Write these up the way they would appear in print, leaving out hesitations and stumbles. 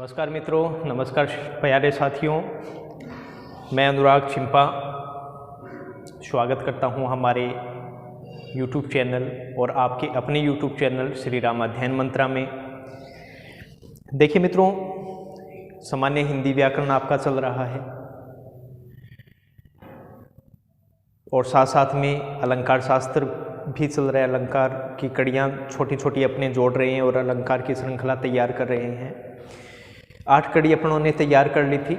नमस्कार मित्रों, नमस्कार प्यारे साथियों। मैं अनुराग चिंपा स्वागत करता हूं हमारे YouTube चैनल और आपके अपने YouTube चैनल श्री राम अध्ययन मंत्रा में। देखिए मित्रों, सामान्य हिंदी व्याकरण आपका चल रहा है और साथ साथ में अलंकार शास्त्र भी चल रहा है। अलंकार की कड़ियाँ छोटी छोटी अपने जोड़ रहे हैं और अलंकार की श्रृंखला तैयार कर रहे हैं। 8 कड़ी अपनों ने तैयार कर ली थी।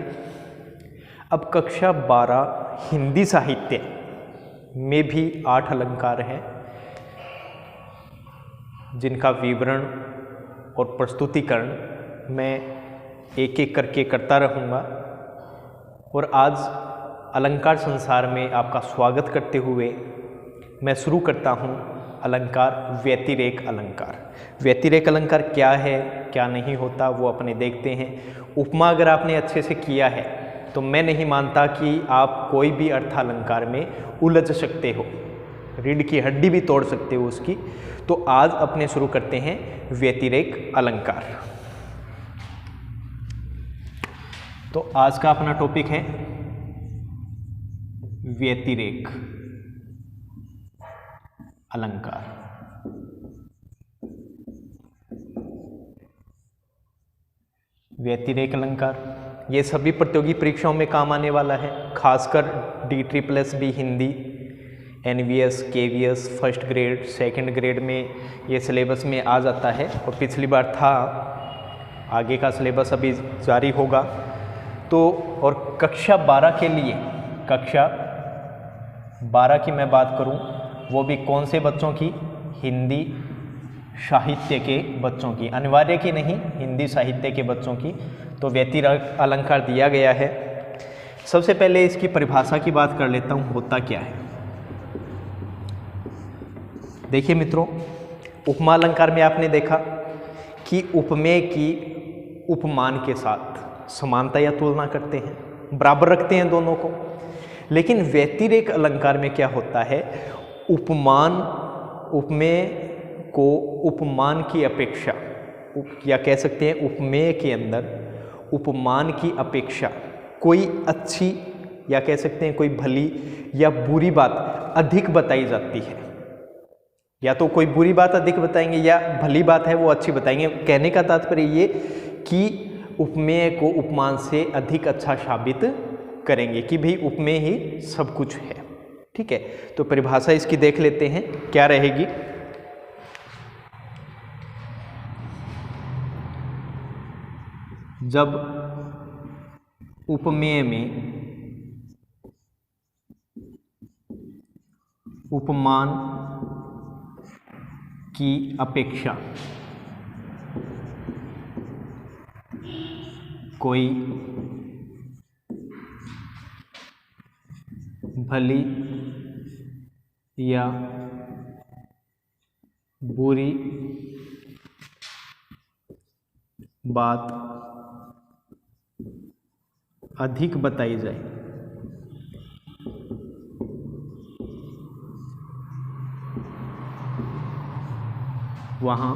अब कक्षा 12 हिंदी साहित्य में भी 8 अलंकार हैं जिनका विवरण और प्रस्तुतिकरण मैं एक एक करके करता रहूँगा। और आज अलंकार संसार में आपका स्वागत करते हुए मैं शुरू करता हूँ अलंकार व्यतिरेक अलंकार। व्यतिरेक अलंकार क्या है, क्या नहीं होता, वो अपने देखते हैं। उपमा अगर आपने अच्छे से किया है तो मैं नहीं मानता कि आप कोई भी अर्थालंकार में उलझ सकते हो, रीढ़ की हड्डी भी तोड़ सकते हो उसकी। तो आज अपने शुरू करते हैं व्यतिरेक अलंकार। तो आज का अपना टॉपिक है व्यतिरेक अलंकार। व्यतिरेक अलंकार ये सभी प्रतियोगी परीक्षाओं में काम आने वाला है, खासकर DSSS Hindi, NVS, KVS first grade, second grade में ये सिलेबस में आ जाता है और पिछली बार था। आगे का सिलेबस अभी जारी होगा। तो और कक्षा 12 के लिए, कक्षा 12 की मैं बात करूं, वो भी कौन से बच्चों की? हिंदी साहित्य के बच्चों की, अनिवार्य की नहीं, हिंदी साहित्य के बच्चों की। तो व्यतिरेक अलंकार दिया गया है। सबसे पहले इसकी परिभाषा की बात कर लेता हूँ, होता क्या है। देखिए मित्रों, उपमा अलंकार में आपने देखा कि उपमेय की उपमान के साथ समानता या तुलना करते हैं, बराबर रखते हैं दोनों को। लेकिन व्यतिरेक अलंकार में क्या होता है? उपमान, उपमेय को उपमान की अपेक्षा, या कह सकते हैं उपमेय के अंदर उपमान की अपेक्षा कोई अच्छी, या कह सकते हैं कोई भली या बुरी बात अधिक बताई जाती है। या तो कोई बुरी बात अधिक बताएंगे या भली बात है वो अच्छी बताएंगे। कहने का तात्पर्य ये कि उपमेय को उपमान से अधिक अच्छा साबित करेंगे कि भाई उपमेय ही सब कुछ है। ठीक है, तो परिभाषा इसकी देख लेते हैं क्या रहेगी। जब उपमेय में उपमान की अपेक्षा कोई भली या बुरी बात अधिक बताई जाए, वहाँ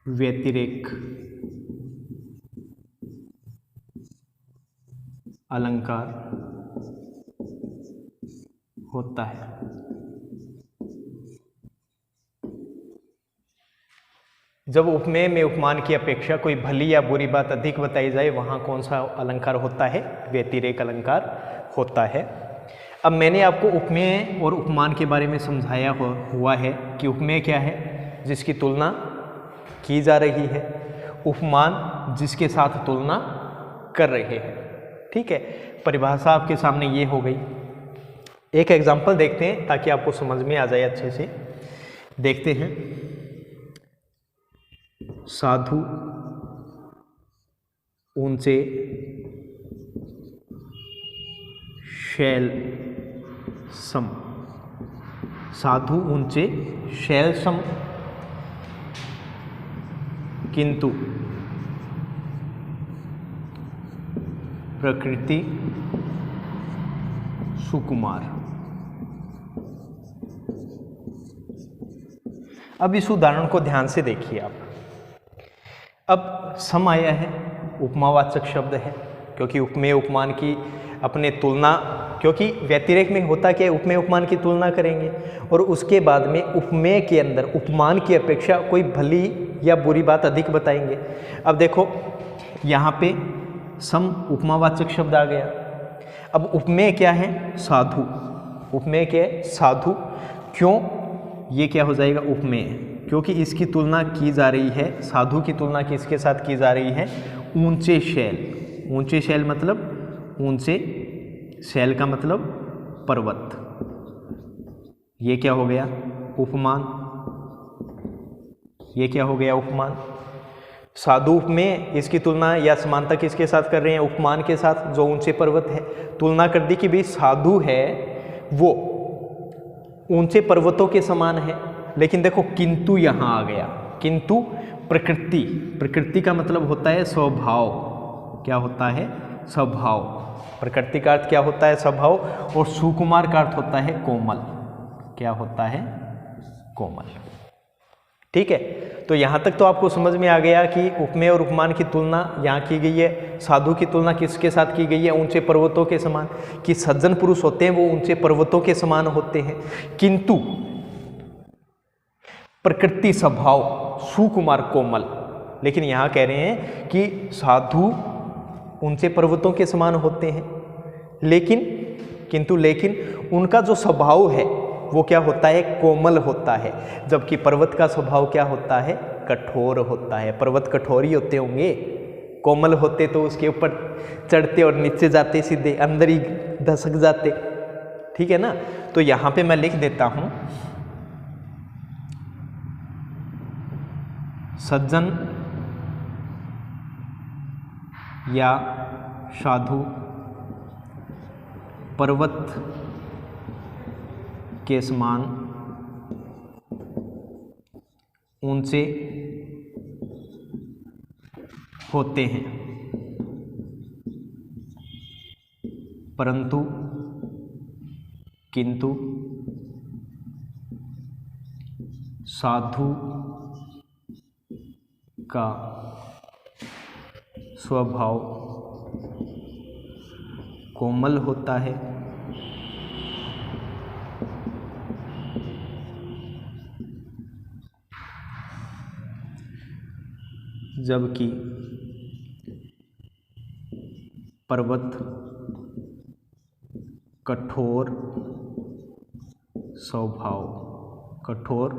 व्यतिरेक अलंकार होता है। जब उपमेय में उपमान की अपेक्षा कोई भली या बुरी बात अधिक बताई जाए, वहाँ कौन सा अलंकार होता है? व्यतिरेक अलंकार होता है। अब मैंने आपको उपमेय और उपमान के बारे में समझाया हुआ है कि उपमेय क्या है? जिसकी तुलना की जा रही है। उपमान जिसके साथ तुलना कर रहे हैं। ठीक है, परिभाषा आपके सामने ये हो गई। एक एग्जाम्पल देखते हैं ताकि आपको समझ में आ जाए अच्छे से। देखते हैं, साधु ऊंचे शैल सम। साधु ऊंचे शैल सम, किंतु प्रकृति सुकुमार। अब इस उदाहरण को ध्यान से देखिए आप। अब सम आया है, उपमावाचक शब्द है, क्योंकि उपमेय उपमान की अपने तुलना, क्योंकि व्यतिरेक में होता क्या है, उपमेय उपमान की तुलना करेंगे और उसके बाद में उपमेय के अंदर उपमान की अपेक्षा कोई भली या बुरी बात अधिक बताएंगे। अब देखो यहाँ पे सम उपमावाचक शब्द आ गया। अब उपमेय क्या है, साधु। उपमेय क्या है, साधु। क्यों, ये क्या हो जाएगा, उपमेय, क्योंकि इसकी तुलना की जा रही है, साधु की तुलना किसके साथ की जा रही है, ऊंचे शैल। ऊंचे शैल मतलब, ऊंचे शैल का मतलब पर्वत। ये क्या हो गया, उपमान। ये क्या हो गया, उपमान। साधु उपमेय, इसकी तुलना या समानता किसके साथ कर रहे हैं, उपमान के साथ, जो ऊंचे पर्वत है। तुलना कर दी कि भाई साधु है वो ऊंचे पर्वतों के समान है, लेकिन देखो किंतु यहाँ आ गया। किंतु प्रकृति, प्रकृति का मतलब होता है स्वभाव। क्या होता है, स्वभाव। प्रकृति का अर्थ क्या होता है, स्वभाव। और सुकुमार का अर्थ होता है कोमल। क्या होता है, कोमल। ठीक है, तो यहाँ तक तो आपको समझ में आ गया कि उपमेय और उपमान की तुलना यहाँ की गई है। साधु की तुलना किसके साथ की गई है, ऊंचे पर्वतों के समान, कि सज्जन पुरुष होते हैं वो ऊंचे पर्वतों के समान होते हैं। किंतु प्रकृति स्वभाव सुकुमार कोमल, लेकिन यहाँ कह रहे हैं कि साधु ऊंचे पर्वतों के समान होते हैं, लेकिन किंतु लेकिन उनका जो स्वभाव है वो क्या होता है, कोमल होता है, जबकि पर्वत का स्वभाव क्या होता है, कठोर होता है। पर्वत कठोर ही होते होंगे, कोमल होते तो उसके ऊपर चढ़ते और नीचे जाते सीधे अंदर ही धसक जाते। ठीक है ना, तो यहाँ पे मैं लिख देता हूँ, सज्जन या साधु पर्वत के समान ऊंचे होते हैं, परंतु किंतु साधु का स्वभाव कोमल होता है, जबकि पर्वत कठोर स्वभाव, कठोर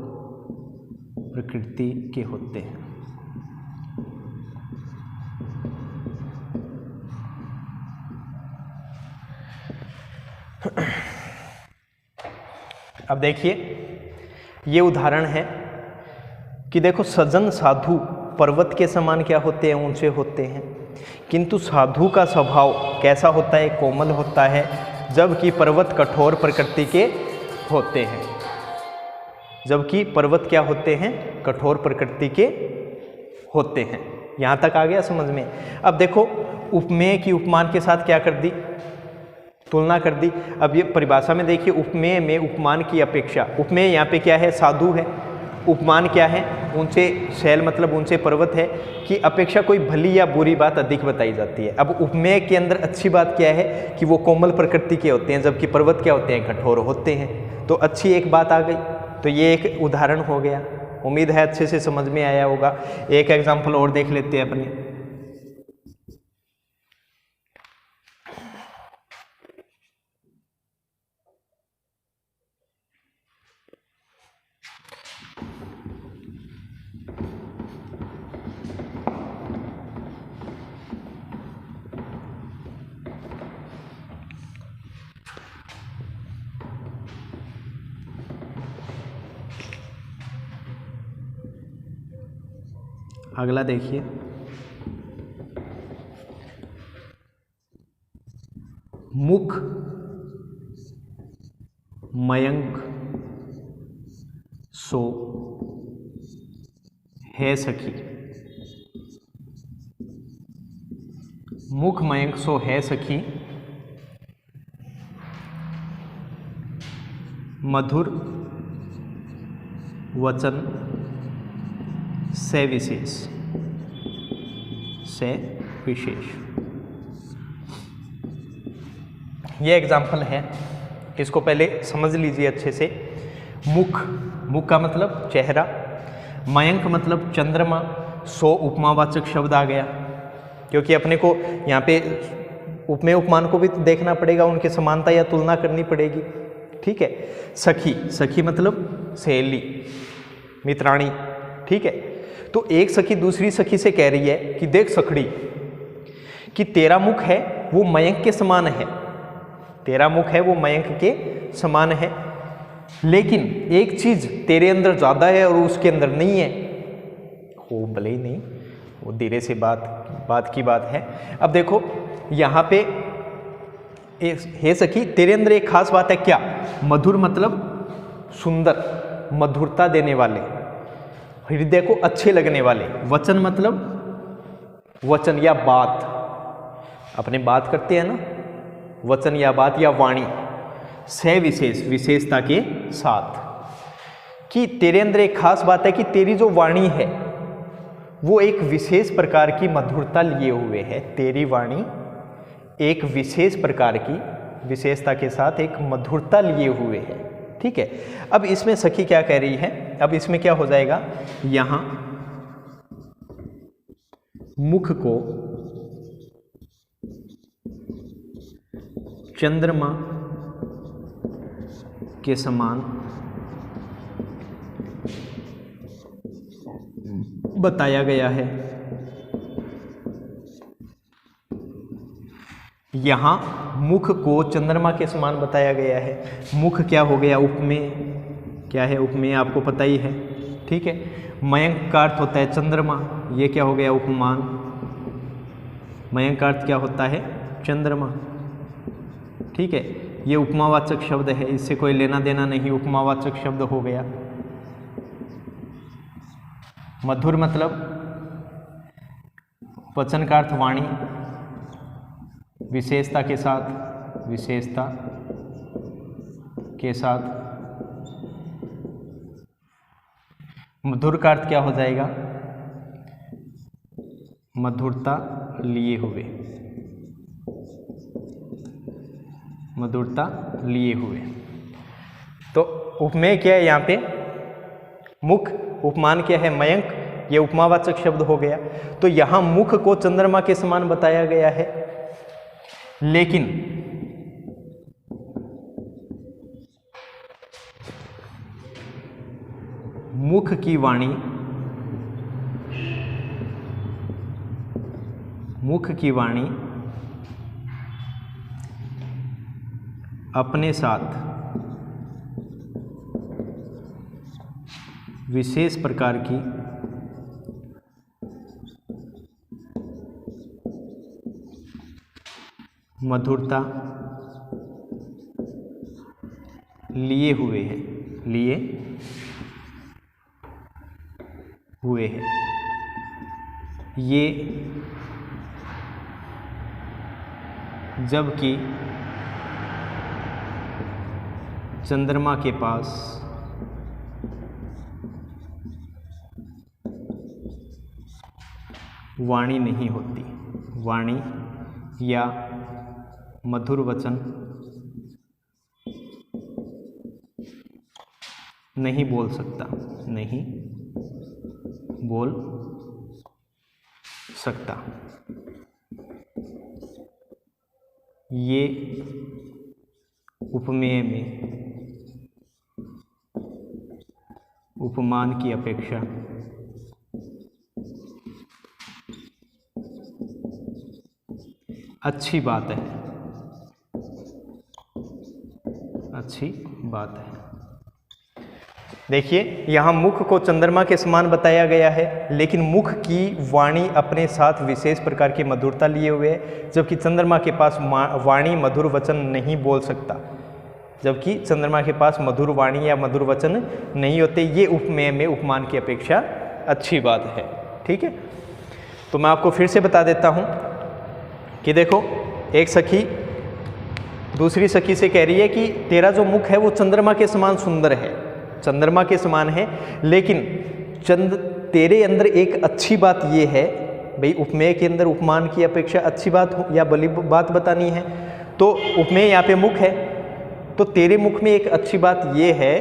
प्रकृति के होते हैं। अब देखिए ये उदाहरण है कि देखो सज्जन साधु पर्वत के समान क्या होते हैं, ऊंचे होते हैं, किंतु साधु का स्वभाव कैसा होता है, कोमल होता है, जबकि पर्वत कठोर प्रकृति के होते हैं। जबकि पर्वत क्या होते हैं, कठोर प्रकृति के होते हैं। यहाँ तक आ गया समझ में। अब देखो उपमेय की उपमान के साथ क्या कर दी, तुलना कर दी। अब ये परिभाषा में देखिए, उपमेय में उपमान की अपेक्षा, उपमेय यहाँ पे क्या है, साधु है, उपमान क्या है, ऊंचे शैल मतलब ऊंचे पर्वत है, की अपेक्षा कोई भली या बुरी बात अधिक बताई जाती है। अब उपमेय के अंदर अच्छी बात क्या है कि वो कोमल प्रकृति के होते हैं, जबकि पर्वत क्या होते हैं, कठोर होते हैं। तो अच्छी एक बात आ गई, तो ये एक उदाहरण हो गया। उम्मीद है अच्छे से समझ में आया होगा। एक एग्जाम्पल और देख लेते हैं अपने। अगला देखिए, मुख मयंक सो है सखी। मुख मयंक सो है सखी, मधुर वचन से विशेष। से विशेष। ये एग्जाम्पल है, इसको पहले समझ लीजिए अच्छे से। मुख, मुख का मतलब चेहरा, मयंक मतलब चंद्रमा, सो उपमावाचक शब्द आ गया, क्योंकि अपने को यहाँ पे उपमेय उपमान को भी देखना पड़ेगा, उनकी समानता या तुलना करनी पड़ेगी। ठीक है। सखी, सखी मतलब सहेली, मित्राणी। ठीक है। तो एक सखी दूसरी सखी से कह रही है कि देख सखड़ी, कि तेरा मुख है वो मयंक के समान है, तेरा मुख है वो मयंक के समान है, लेकिन एक चीज तेरे अंदर ज्यादा है और उसके अंदर नहीं है। हो भले ही नहीं, वो धीरे से बात की बात है। अब देखो यहाँ पे हे सखी, तेरे अंदर एक खास बात है क्या? मधुर मतलब सुंदर, मधुरता देने वाले, हृदय को अच्छे लगने वाले। वचन मतलब वचन या बात, अपने बात करते हैं ना, वचन या बात या वाणी। से विशेष, विशेषता के साथ, कि तेरे अंदर एक खास बात है कि तेरी जो वाणी है वो एक विशेष प्रकार की मधुरता लिए हुए है। तेरी वाणी एक विशेष प्रकार की विशेषता के साथ एक मधुरता लिए हुए है। ठीक है। अब इसमें सखी क्या कह रही है? अब इसमें क्या हो जाएगा, यहां मुख को चंद्रमा के समान बताया गया है। यहां मुख को चंद्रमा के समान बताया गया है। मुख क्या हो गया? उपमेय। क्या है उपमेय? आपको पता ही है। ठीक है। मयंक का अर्थ होता है चंद्रमा, ये क्या हो गया? उपमान। मयंक का अर्थ क्या होता है? चंद्रमा। ठीक है। ये उपमावाचक शब्द है, इससे कोई लेना देना नहीं, उपमावाचक शब्द हो गया। मधुर मतलब वचन का अर्थ वाणी, विशेषता के साथ, विशेषता के साथ। मधुर का अर्थ क्या हो जाएगा? मधुरता लिए हुए, मधुरता लिए हुए। तो उपमेय क्या है यहाँ पे? मुख। उपमान क्या है? मयंक। ये उपमावाचक शब्द हो गया। तो यहां मुख को चंद्रमा के समान बताया गया है, लेकिन मुख की वाणी, मुख की वाणी अपने साथ विशेष प्रकार की मधुरता लिए हुए है, लिए हुए है। ये जबकि चंद्रमा के पास वाणी नहीं होती, वाणी या मधुर वचन नहीं बोल सकता, नहीं बोल सकता। ये उपमेय में उपमान की अपेक्षा अच्छी बात है, अच्छी बात है। देखिए यहाँ मुख को चंद्रमा के समान बताया गया है, लेकिन मुख की वाणी अपने साथ विशेष प्रकार की मधुरता लिए हुए है, जबकि चंद्रमा के पास वाणी मधुर वचन नहीं बोल सकता, जबकि चंद्रमा के पास मधुर वाणी या मधुर वचन नहीं होते। ये उपमेय में उपमान की अपेक्षा अच्छी बात है। ठीक है। तो मैं आपको फिर से बता देता हूँ कि देखो, एक सखी दूसरी सखी से कह रही है कि तेरा जो मुख है वो चंद्रमा के समान सुंदर है, चंद्रमा के समान है, लेकिन तेरे अंदर एक अच्छी बात ये है भाई उपमेय के अंदर उपमान की अपेक्षा अच्छी बात हो या बुरी बात बतानी है, तो उपमेय यहाँ पे मुख है, तो तेरे मुख में एक अच्छी बात ये है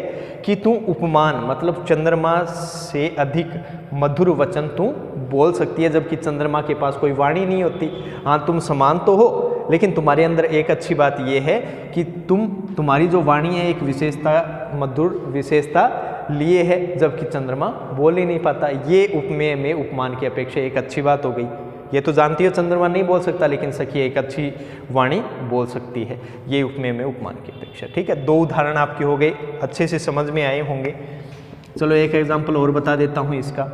कि तू उपमान मतलब चंद्रमा से अधिक मधुर वचन तू बोल सकती है, जबकि चंद्रमा के पास कोई वाणी नहीं होती। हाँ, तुम समान तो हो, लेकिन तुम्हारे अंदर एक अच्छी बात ये है कि तुम्हारी जो वाणी है एक विशेषता, मधुर विशेषता लिए है, जबकि चंद्रमा बोल ही नहीं पाता। ये उपमेय में उपमान की अपेक्षा एक अच्छी बात हो गई। ये तो जानती हो चंद्रमा नहीं बोल सकता, लेकिन सखी एक अच्छी वाणी बोल सकती है। ये उपमेय में उपमान की अपेक्षा। ठीक है, 2 उदाहरण आपके हो गए, अच्छे से समझ में आए होंगे। चलो एक एग्जाम्पल और बता देता हूँ इसका।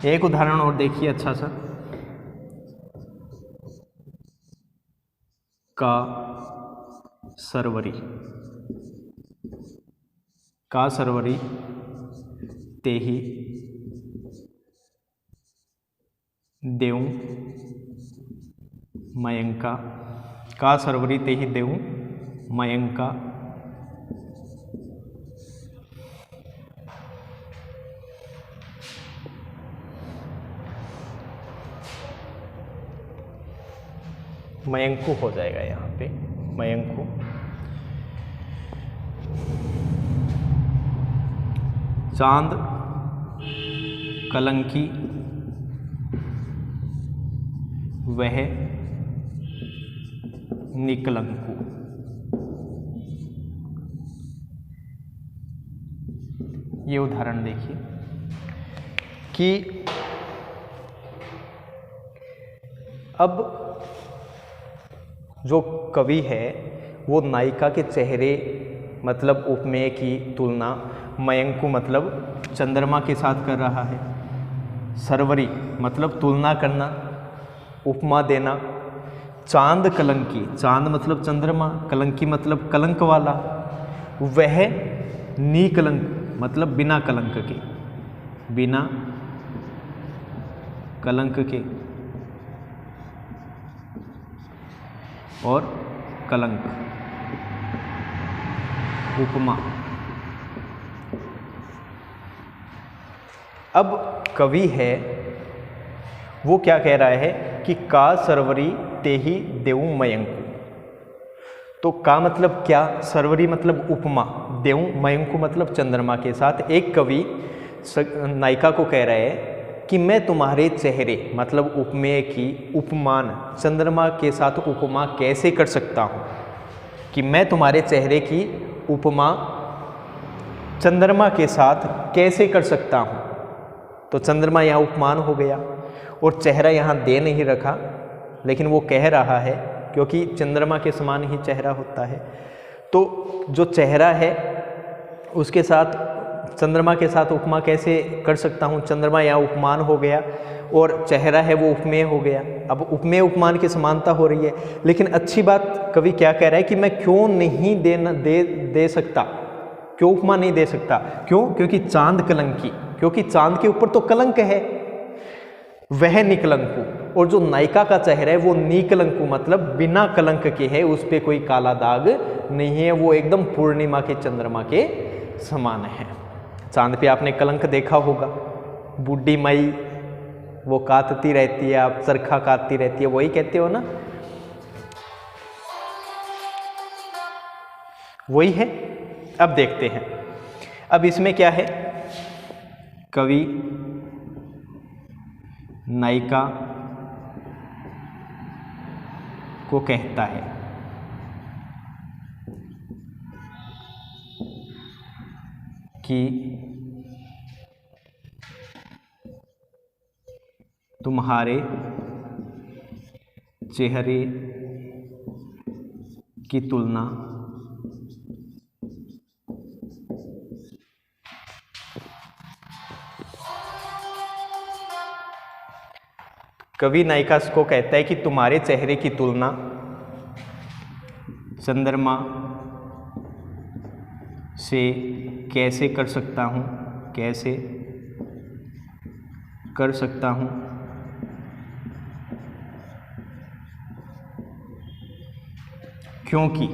एक उदाहरण और देखिए अच्छा सा। का सरवरी, का सरवरी तेहि देऊं मयंका, का सरवरी तेहि देऊं मयंका, मयंकु हो जाएगा यहाँ पे, मयंकु। चांद कलंकी वह निकलंकु। ये उदाहरण देखिए कि अब जो कवि है वो नायिका के चेहरे मतलब उपमेय की तुलना मयंकु मतलब चंद्रमा के साथ कर रहा है। सरवरी मतलब तुलना करना, उपमा देना। चांद कलंकी, चांद मतलब चंद्रमा, कलंकी मतलब कलंक वाला, वह निकलंक मतलब बिना कलंक के, बिना कलंक के, और कलंक उपमा। अब कवि है वो क्या कह रहा है कि का सरवरी तेहि देऊं मयंकु। तो का मतलब क्या, सरवरी मतलब उपमा, देऊं मयंकु मतलब चंद्रमा के साथ। एक कवि नायिका को कह रहा है कि मैं तुम्हारे चेहरे मतलब उपमेय की उपमान चंद्रमा के साथ उपमा कैसे कर सकता हूँ, कि मैं तुम्हारे चेहरे की उपमा चंद्रमा के साथ कैसे कर सकता हूँ। तो चंद्रमा यहाँ उपमान हो गया और चेहरा यहाँ दे नहीं रखा, लेकिन वो कह रहा है क्योंकि चंद्रमा के समान ही चेहरा होता है। तो जो चेहरा है उसके साथ चंद्रमा के साथ उपमा कैसे कर सकता हूँ, चंद्रमा यहाँ उपमान हो गया और चेहरा है वो उपमेय हो गया। अब उपमेय उपमान की समानता हो रही है, लेकिन अच्छी बात कवि क्या कह रहा है कि मैं क्यों नहीं दे सकता, क्यों उपमा नहीं दे सकता, क्यों, क्योंकि चांद कलंकी, क्योंकि चांद के ऊपर तो कलंक है, वह निकलंकु, और जो नायिका का चेहरा है वो निकलंकु मतलब बिना कलंक के है, उस पर कोई काला दाग नहीं है, वो एकदम पूर्णिमा के चंद्रमा के समान है। चांद पे आपने कलंक देखा होगा, बूढ़ी माई वो काटती रहती है, आप चरखा काटती रहती है, वही कहते हो ना, वही है। अब देखते हैं, अब इसमें क्या है, कवि नायिका को कहता है कि तुम्हारे चेहरे की तुलना कवि नायिका को कहता है कि तुम्हारे चेहरे की तुलना चंद्रमा से कैसे कर सकता हूँ, कैसे कर सकता हूँ, क्योंकि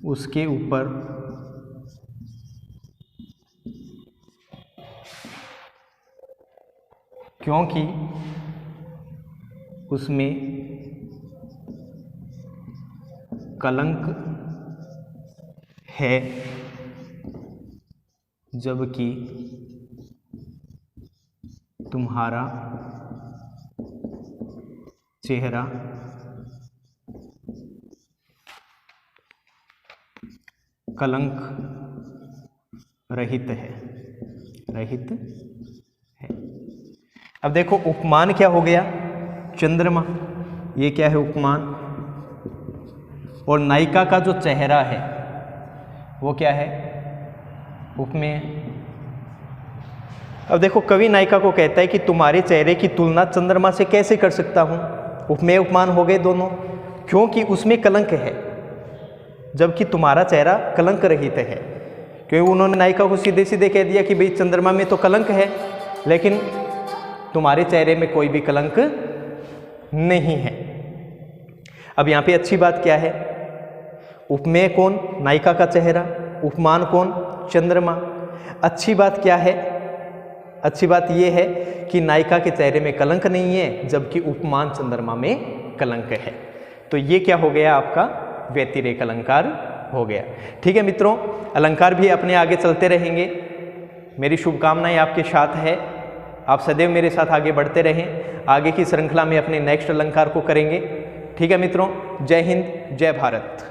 उसके ऊपर क्योंकि उसमें कलंक है, जबकि तुम्हारा चेहरा कलंक रहित है, रहित है। अब देखो उपमान क्या हो गया, चंद्रमा, ये क्या है उपमान, और नायिका का जो चेहरा है वो क्या है, उपमेय। अब देखो कवि नायिका को कहता है कि तुम्हारे चेहरे की तुलना चंद्रमा से कैसे कर सकता हूँ, उपमेय उपमान हो गए दोनों, क्योंकि उसमें कलंक है, जबकि तुम्हारा चेहरा कलंक रहित है। क्योंकि उन्होंने नायिका को सीधे सीधे कह दिया कि भाई चंद्रमा में तो कलंक है, लेकिन तुम्हारे चेहरे में कोई भी कलंक नहीं है। अब यहाँ पे अच्छी बात क्या है, उपमेय कौन, नायिका का चेहरा, उपमान कौन, चंद्रमा। अच्छी बात क्या है, अच्छी बात यह है कि नायिका के चेहरे में कलंक नहीं है, जबकि उपमान चंद्रमा में कलंक है। तो ये क्या हो गया, आपका व्यतिरेक अलंकार हो गया। ठीक है मित्रों, अलंकार भी अपने आगे चलते रहेंगे। मेरी शुभकामनाएं आपके साथ है, आप सदैव मेरे साथ आगे बढ़ते रहें। आगे की श्रृंखला में अपने नेक्स्ट अलंकार को करेंगे। ठीक है मित्रों, जय हिंद, जय भारत।